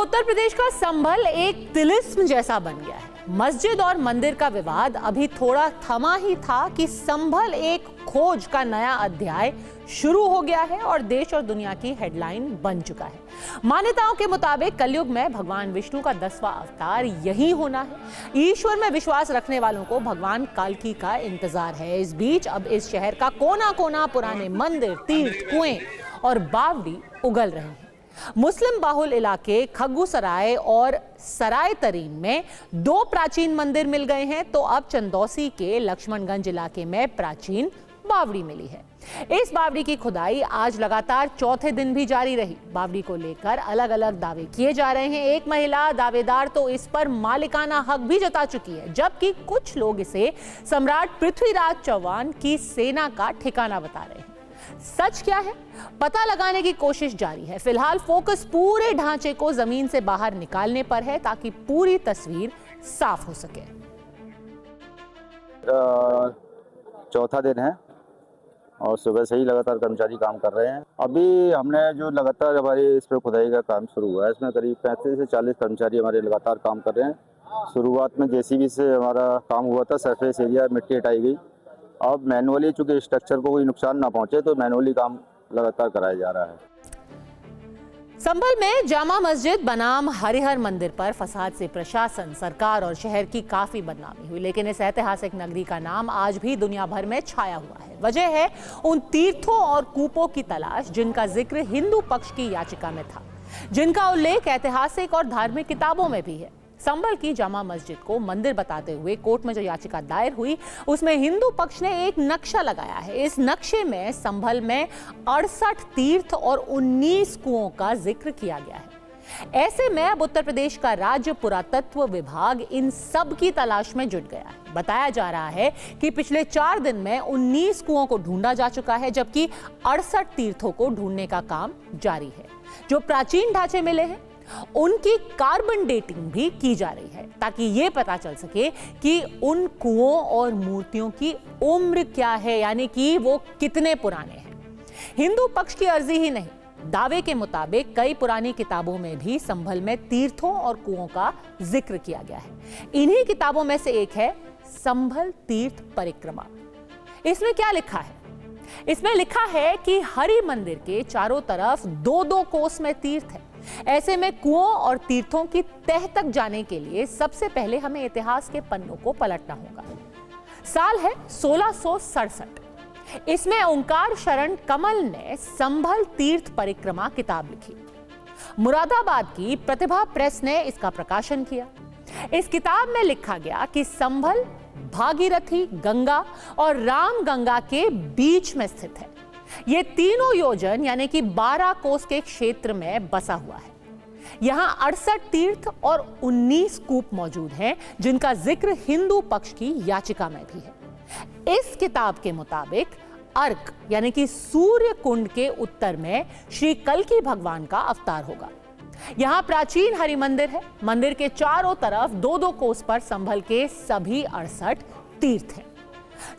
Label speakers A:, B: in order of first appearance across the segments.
A: उत्तर प्रदेश का संभल एक तिलिस्म जैसा बन गया है। मस्जिद और मंदिर का विवाद अभी थोड़ा थमा ही था कि संभल एक खोज का नया अध्याय शुरू हो गया है और देश और दुनिया की हेडलाइन बन चुका है। मान्यताओं के मुताबिक कलयुग में भगवान विष्णु का 10वां अवतार यही होना है। ईश्वर में विश्वास रखने वालों को भगवान काल्की का इंतजार है। इस बीच अब इस शहर का कोना कोना पुराने मंदिर, तीर्थ, कुएं और बावड़ी उगल रहे हैं। मुस्लिम बाहुल इलाके खग्गूसराय और सराय तरीन में 2 प्राचीन मंदिर मिल गए हैं, तो अब चंदौसी के लक्ष्मणगंज इलाके में प्राचीन बावड़ी मिली है। इस बावड़ी की खुदाई आज लगातार चौथे दिन भी जारी रही। बावड़ी को लेकर अलग अलग दावे किए जा रहे हैं। एक महिला दावेदार तो इस पर मालिकाना हक भी जता चुकी है, जबकि कुछ लोग इसे सम्राट पृथ्वीराज चौहान की सेना का ठिकाना बता रहे हैं। सच क्या है, पता लगाने की कोशिश जारी है। फिलहाल फोकस पूरे ढांचे को जमीन से बाहर निकालने पर है, ताकि पूरी तस्वीर साफ हो सके।
B: चौथा दिन है और सुबह से ही लगातार कर्मचारी काम कर रहे हैं। अभी हमने जो लगातार हमारी इस पर खुदाई का काम शुरू हुआ है, इसमें करीब 35 से 40 कर्मचारी हमारे लगातार काम कर रहे हैं। शुरुआत में जेसीबी से हमारा काम हुआ था, सरफेस एरिया मिट्टी हटाई गई। अब मैनुअली, चूंकि स्ट्रक्चर को कोई नुकसान ना पहुंचे, तो मैनुअली काम लगातार कराया जा रहा है।
A: संभल में जामा मस्जिद बनाम हरिहर मंदिर पर फसाद से प्रशासन, सरकार और शहर की काफी बदनामी हुई, लेकिन इस ऐतिहासिक नगरी का नाम आज भी दुनिया भर में छाया हुआ है। वजह है उन तीर्थों और कूपों की तलाश जिनका जिक्र हिंदू पक्ष की याचिका में था, जिनका उल्लेख ऐतिहासिक और धार्मिक किताबों में भी है। संभल की जामा मस्जिद को मंदिर बताते हुए कोर्ट में जो याचिका दायर हुई, उसमें हिंदू पक्ष ने एक नक्शा लगाया है। इस नक्शे में संभल में 68 तीर्थ और 19 कुओं का जिक्र किया गया है। ऐसे में अब उत्तर प्रदेश का राज्य पुरातत्व विभाग इन सब की तलाश में जुट गया है। बताया जा रहा है कि पिछले 4 दिन में 19 कुओं को ढूंढा जा चुका है, जबकि 68 तीर्थों को ढूंढने का काम जारी है। जो प्राचीन ढांचे मिले हैं, उनकी कार्बन डेटिंग भी की जा रही है, ताकि यह पता चल सके कि उन कुओं और मूर्तियों की उम्र क्या है, यानी कि वो कितने पुराने हैं। हिंदू पक्ष की अर्जी ही नहीं, दावे के मुताबिक कई पुरानी किताबों में भी संभल में तीर्थों और कुओं का जिक्र किया गया है। इन्हीं किताबों में से एक है संभल तीर्थ परिक्रमा। इसमें क्या लिखा है? इसमें लिखा है कि हरि मंदिर के चारों तरफ 2-2 कोस में तीर्थ है। ऐसे में कुओं और तीर्थों की तह तक जाने के लिए सबसे पहले हमें इतिहास के पन्नों को पलटना होगा। साल है 1667। इसमें ओंकार शरण कमल ने संभल तीर्थ परिक्रमा किताब लिखी। मुरादाबाद की प्रतिभा प्रेस ने इसका प्रकाशन किया। इस किताब में लिखा गया कि संभल भागीरथी गंगा और राम गंगा के बीच में स्थित है। ये तीनों योजन यानी कि 12 कोस के क्षेत्र में बसा हुआ है। यहां 68 तीर्थ और 19 कूप मौजूद हैं, जिनका जिक्र हिंदू पक्ष की याचिका में भी है। इस किताब के मुताबिक अर्क यानी कि सूर्य कुंड के उत्तर में श्री कल्की भगवान का अवतार होगा। यहां प्राचीन हरि मंदिर है। मंदिर के चारों तरफ 2-2 कोस पर संभल के सभी 68 तीर्थ हैं।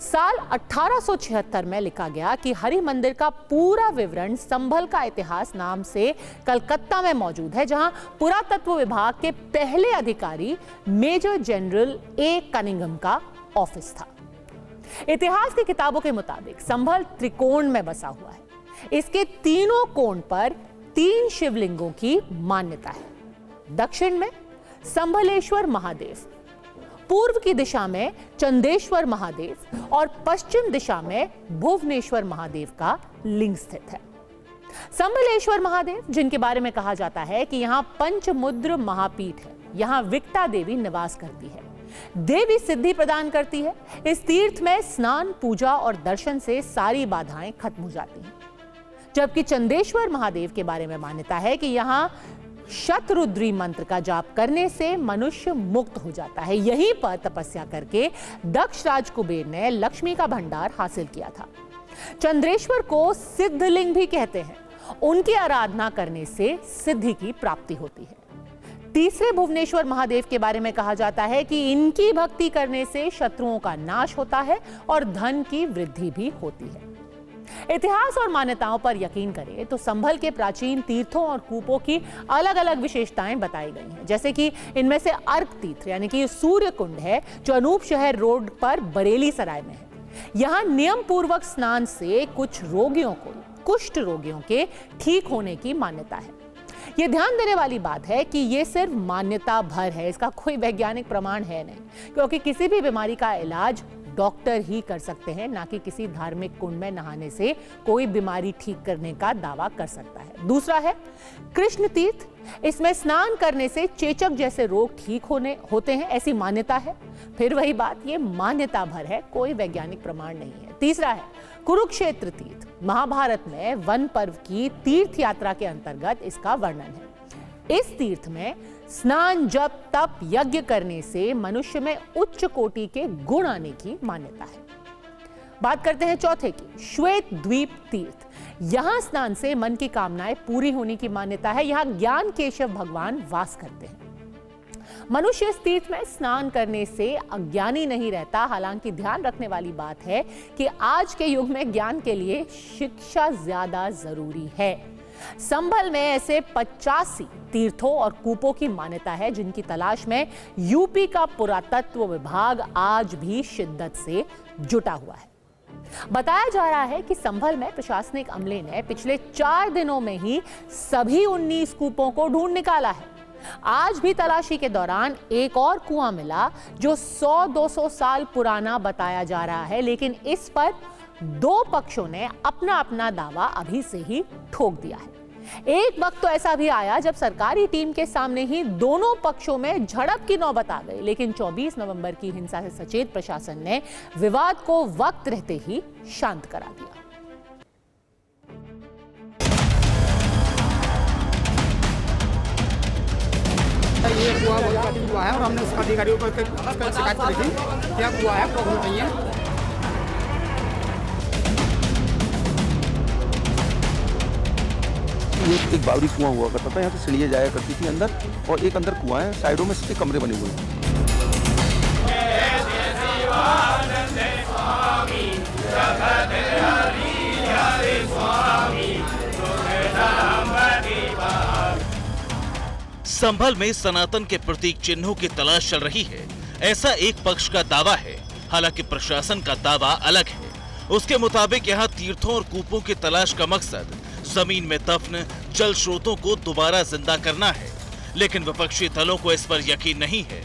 A: साल 1876 में लिखा गया कि हरि मंदिर का पूरा विवरण संभल का इतिहास नाम से कलकत्ता में मौजूद है, जहां पुरातत्व विभाग के पहले अधिकारी मेजर जनरल ए कनिंघम का ऑफिस था। इतिहास की किताबों के मुताबिक संभल त्रिकोण में बसा हुआ है। इसके तीनों कोण पर 3 शिवलिंगों की मान्यता है। दक्षिण में संभलेश्वर महादेव, पूर्व की दिशा में चंदेश्वर महादेव और पश्चिम दिशा में भुवनेश्वर महादेव का लिंग स्थित है। संभलेश्वर महादेव, जिनके बारे में कहा जाता है कि यहां पंचमुद्र महापीठ है, यहां विकटा देवी निवास करती है। देवी सिद्धि प्रदान करती है। इस तीर्थ में स्नान, पूजा और दर्शन से सारी बाधाएं खत्म हो जाती हैं। जबकि चंदेश्वर महादेव के बारे में मान्यता है कि यहां शतरुद्री मंत्र का जाप करने से मनुष्य मुक्त हो जाता है। यहीं पर तपस्या करके दक्ष राज कुबेर ने लक्ष्मी का भंडार हासिल किया था। चंद्रेश्वर को सिद्धलिंग भी कहते हैं। उनकी आराधना करने से सिद्धि की प्राप्ति होती है। तीसरे भुवनेश्वर महादेव के बारे में कहा जाता है कि इनकी भक्ति करने से शत्रुओं का नाश होता है और धन की वृद्धि भी होती है। इतिहास और मान्यताओं पर यकीन करें तो संभल के प्राचीन तीर्थों और कूपों की अलग अलग विशेषताएं बताई गई हैं, जैसे कि इनमें से अर्क तीर्थ यानी कि सूर्य कुंड है जो अनूप शहर रोड पर बरेली सराय में है। यहाँ नियम पूर्वक स्नान से कुछ रोगियों को, कुष्ठ रोगियों के ठीक होने की मान्यता है। ये ध्यान देने वाली बात है कि ये सिर्फ मान्यता भर है, इसका कोई वैज्ञानिक प्रमाण है नहीं, क्योंकि किसी भी बीमारी का इलाज डॉक्टर ही कर सकते हैं, ना कि किसी धार्मिक कुंड में नहाने से कोई बीमारी ठीक करने का दावा कर सकता है। दूसरा है कृष्ण तीर्थ, इसमें स्नान करने से चेचक जैसे रोग ठीक होते हैं, ऐसी मान्यता है। फिर वही बात, ये मान्यता भर है, कोई वैज्ञानिक प्रमाण नहीं है। तीसरा है कुरुक्षेत्र तीर्थ, महाभारत में वन पर्व की तीर्थ यात्रा के अंतर्गत इसका वर्णन है। इस तीर्थ में स्नान, जप, तप, यज्ञ करने से मनुष्य में उच्च कोटि के गुण आने की मान्यता है। बात करते हैं चौथे की, श्वेत द्वीप तीर्थ। यहां स्नान से मन की कामनाएं पूरी होने की मान्यता है। यहां ज्ञान केशव भगवान वास करते हैं। मनुष्य इस तीर्थ में स्नान करने से अज्ञानी नहीं रहता। हालांकि ध्यान रखने वाली बात है कि आज के युग में ज्ञान के लिए शिक्षा ज्यादा जरूरी है। संभल में ऐसे 85 तीर्थों और कूपों की मान्यता है जिनकी तलाश में यूपी का पुरातत्व विभाग आज भी शिद्दत से जुटा हुआ है। बताया जा रहा है कि संभल में प्रशासनिक अमले ने पिछले 4 दिनों में ही सभी 19 कूपों को ढूंढ निकाला है। आज भी तलाशी के दौरान एक और कुआं मिला जो 100-200 साल पुराना बताया जा रहा है, लेकिन इस पर 2 पक्षों ने अपना अपना दावा अभी से ही ठोक दिया है। एक वक्त तो ऐसा भी आया जब सरकारी टीम के सामने ही दोनों पक्षों में झड़प की नौबत आ गई, लेकिन 24 नवंबर की हिंसा से सचेत प्रशासन ने विवाद को वक्त रहते ही शांत करा दिया।
C: ये कुआं बहुत प्राचीन कुआं है और हमने उसका अधिकारियों को शिकायत करी थी, क्या कुआं है, प्रॉब्लम नहीं है।
D: ये एक बावरी कुआं हुआ करता था, यहाँ से सीढ़ियाँ जाया करती थी अंदर, और एक अंदर कुआं है, साइडों में से कमरे बने हुए हैं।
E: संभल में सनातन के प्रतीक चिन्हों की तलाश चल रही है, ऐसा एक पक्ष का दावा है। हालांकि प्रशासन का दावा अलग है। उसके मुताबिक यहाँ तीर्थों और कूपों की तलाश का मकसद जमीन में दफन जल स्रोतों को दोबारा जिंदा करना है, लेकिन विपक्षी दलों को इस पर यकीन नहीं है।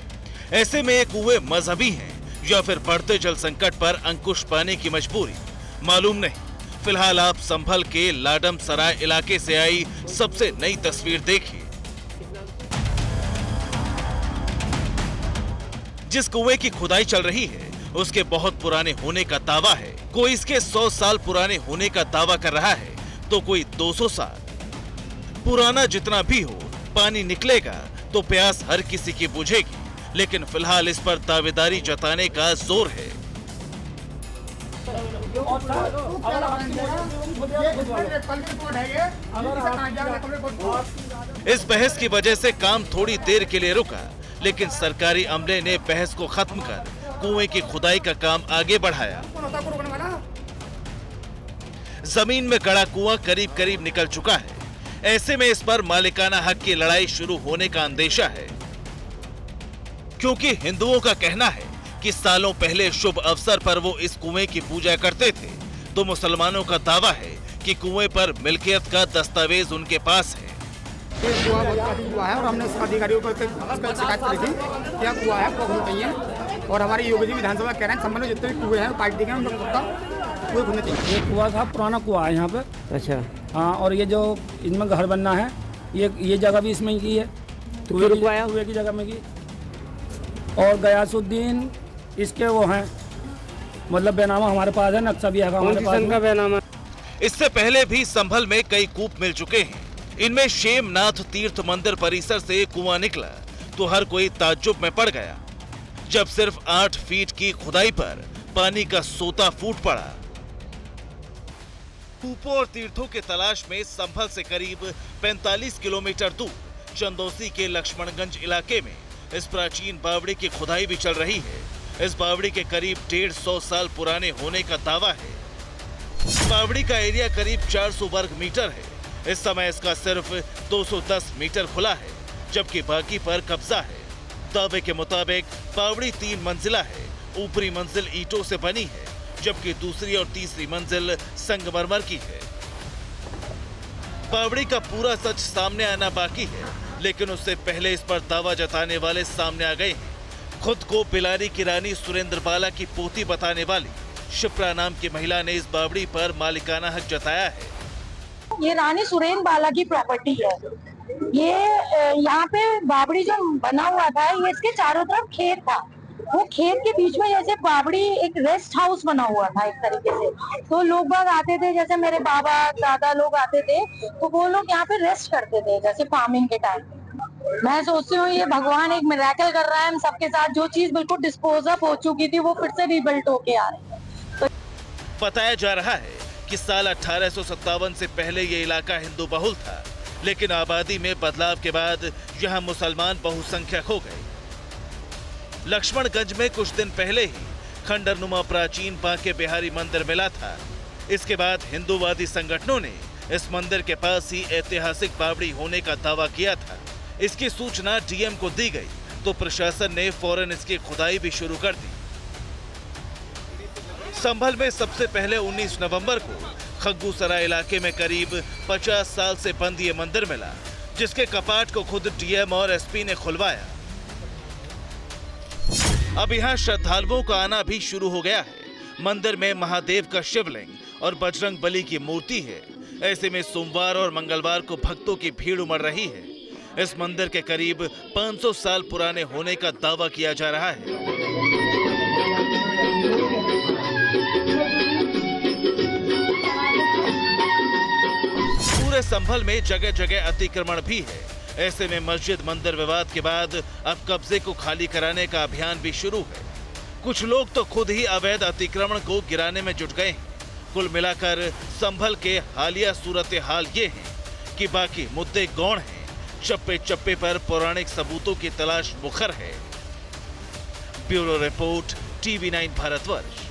E: ऐसे में ये कुएं मजहबी हैं या फिर बढ़ते जल संकट पर अंकुश पाने की मजबूरी, मालूम नहीं। फिलहाल आप संभल के लाडम सराय इलाके से आई सबसे नई तस्वीर देखिए। जिस कुएं की खुदाई चल रही है उसके बहुत पुराने होने का दावा है। कोई इसके 100 साल पुराने होने का दावा कर रहा है तो कोई 200 साल। पुराना जितना भी हो, पानी निकलेगा तो प्यास हर किसी की बुझेगी, लेकिन फिलहाल इस पर दावेदारी जताने का जोर है। इस बहस की वजह से काम थोड़ी देर के लिए रुका, लेकिन सरकारी अमले ने बहस को खत्म कर कुएं की खुदाई का काम आगे बढ़ाया। जमीन में गड़ा कुआं करीब करीब निकल चुका है। ऐसे में इस पर मालिकाना हक की लड़ाई शुरू होने का अंदेशा है, क्योंकि हिंदुओं का कहना है कि सालों पहले शुभ अवसर पर वो इस कुएं की पूजा करते थे, तो मुसलमानों का दावा है कि कुएं पर मिल्कियत का दस्तावेज उनके पास है।
C: ये कुआं बहुत प्राचीन कुआं है और हमने उसका अधिकारियों को शिकायत करी थी, क्या कुआं है, प्रॉब्लम नहीं है। और हमारे योगी जी विधानसभा कह रहे हैं संबंध में जितने भी कुएं हैं पार्टी देंगे, हम लोग सबका कुएं खुलने चाहिए।
F: ये कुआं था, पुराना कुआं है यहाँ पे।
G: अच्छा
F: हाँ, और ये जो इनमें घर बनना है, ये जगह भी इसमें की है,
G: तो क्यों रुकवाया?
F: कुएं की जगह में की। और गयासुद्दीन इसके वो हैं, मतलब बेनामा हमारे पास है, नक्शा भी है हमारे पास
G: का बेनामा।
E: इससे पहले भी संभल में कई कूप मिल चुके हैं। इनमें शेमनाथ तीर्थ मंदिर परिसर से कुआं निकला तो हर कोई ताज्जुब में पड़ गया, जब सिर्फ 8 फीट की खुदाई पर पानी का सोता फूट पड़ा। कूपों और तीर्थों के तलाश में संभल से करीब 45 किलोमीटर दूर चंदौसी के लक्ष्मणगंज इलाके में इस प्राचीन बावड़ी की खुदाई भी चल रही है। इस बावड़ी के करीब 150 साल पुराने होने का दावा है। बावड़ी का एरिया करीब 400 वर्ग मीटर है। इस समय इसका सिर्फ 210 मीटर खुला है, जबकि बाकी पर कब्जा है। दावे के मुताबिक बावड़ी 3 मंजिला है। ऊपरी मंजिल ईंटों से बनी है, जबकि दूसरी और तीसरी मंजिल संगमरमर की है। बावड़ी का पूरा सच सामने आना बाकी है, लेकिन उससे पहले इस पर दावा जताने वाले सामने आ गए हैं। खुद को बिलारी की रानी सुरेंद्र बाला की पोती बताने वाली शिप्रा नाम की महिला ने इस बावड़ी पर मालिकाना हक जताया है।
G: ये रानी सुरेंद्र बाला की प्रॉपर्टी है। ये यहाँ पे बावड़ी जो बना हुआ था, ये इसके चारों तरफ खेत था। वो खेत के बीच में जैसे बावड़ी एक रेस्ट हाउस बना हुआ था एक तरीके से। तो लोग बाग आते थे, जैसे मेरे बाबा दादा लोग आते थे, तो वो लोग यहाँ पे रेस्ट करते थे, जैसे फार्मिंग के टाइम। मैं सोचती हूँ ये भगवान एक मिरेकल कर रहा है हम सबके साथ। जो चीज बिल्कुल डिस्पोज ऑफ हो चुकी थी, वो फिर से रिबिल्ट होके आ रही है।
E: बताया जा रहा है कि साल 1857 से पहले ये इलाका हिंदू बहुल था, लेकिन आबादी में बदलाव के बाद यहाँ मुसलमान बहुसंख्यक हो गए। लक्ष्मणगंज में कुछ दिन पहले ही खंडरनुमा प्राचीन बांके बिहारी मंदिर मिला था। इसके बाद हिंदूवादी संगठनों ने इस मंदिर के पास ही ऐतिहासिक बावड़ी होने का दावा किया था। इसकी सूचना डीएम को दी गई तो प्रशासन ने फौरन इसकी खुदाई भी शुरू कर दी। संभल में सबसे पहले 19 नवंबर को खग्गूसराय इलाके में करीब 50 साल से बंद ये मंदिर मिला, जिसके कपाट को खुद डीएम और एसपी ने खुलवाया। अब यहाँ श्रद्धालुओं का आना भी शुरू हो गया है। मंदिर में महादेव का शिवलिंग और बजरंग बली की मूर्ति है। ऐसे में सोमवार और मंगलवार को भक्तों की भीड़ उमड़ रही है। इस मंदिर के करीब 500 साल पुराने होने का दावा किया जा रहा है। पूरे संभल में जगह जगह अतिक्रमण भी है। ऐसे में मस्जिद मंदिर विवाद के बाद अब कब्जे को खाली कराने का अभियान भी शुरू है। कुछ लोग तो खुद ही अवैध अतिक्रमण को गिराने में जुट गए हैं। कुल मिलाकर संभल के हालिया सूरत हाल ये है कि बाकी मुद्दे गौण हैं। चप्पे चप्पे पर पौराणिक सबूतों की तलाश मुखर है। Bureau report, TV9 Bharatvarsh.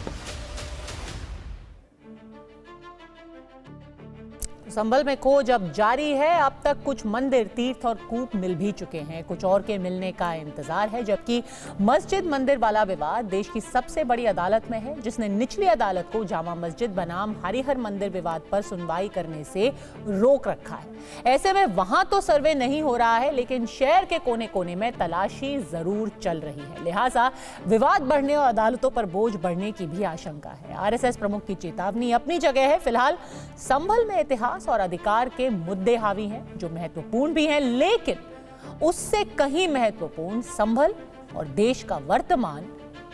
A: संभल में खोज अब जारी है। अब तक कुछ मंदिर, तीर्थ और कूप मिल भी चुके हैं। कुछ और के मिलने का इंतजार है। जबकि मस्जिद मंदिर वाला विवाद देश की सबसे बड़ी अदालत में है, जिसने निचली अदालत को जामा मस्जिद बनाम हरिहर मंदिर विवाद पर सुनवाई करने से रोक रखा है। ऐसे में वहां तो सर्वे नहीं हो रहा है, लेकिन शहर के कोने कोने में तलाशी जरूर चल रही है। लिहाजा विवाद बढ़ने और अदालतों पर बोझ बढ़ने की भी आशंका है। आरएसएस प्रमुख की चेतावनी अपनी जगह है। फिलहाल संभल में इतिहास और अधिकार के मुद्दे हावी हैं, जो महत्वपूर्ण भी हैं, लेकिन उससे कहीं महत्वपूर्ण संभल और देश का वर्तमान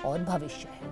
A: और भविष्य है।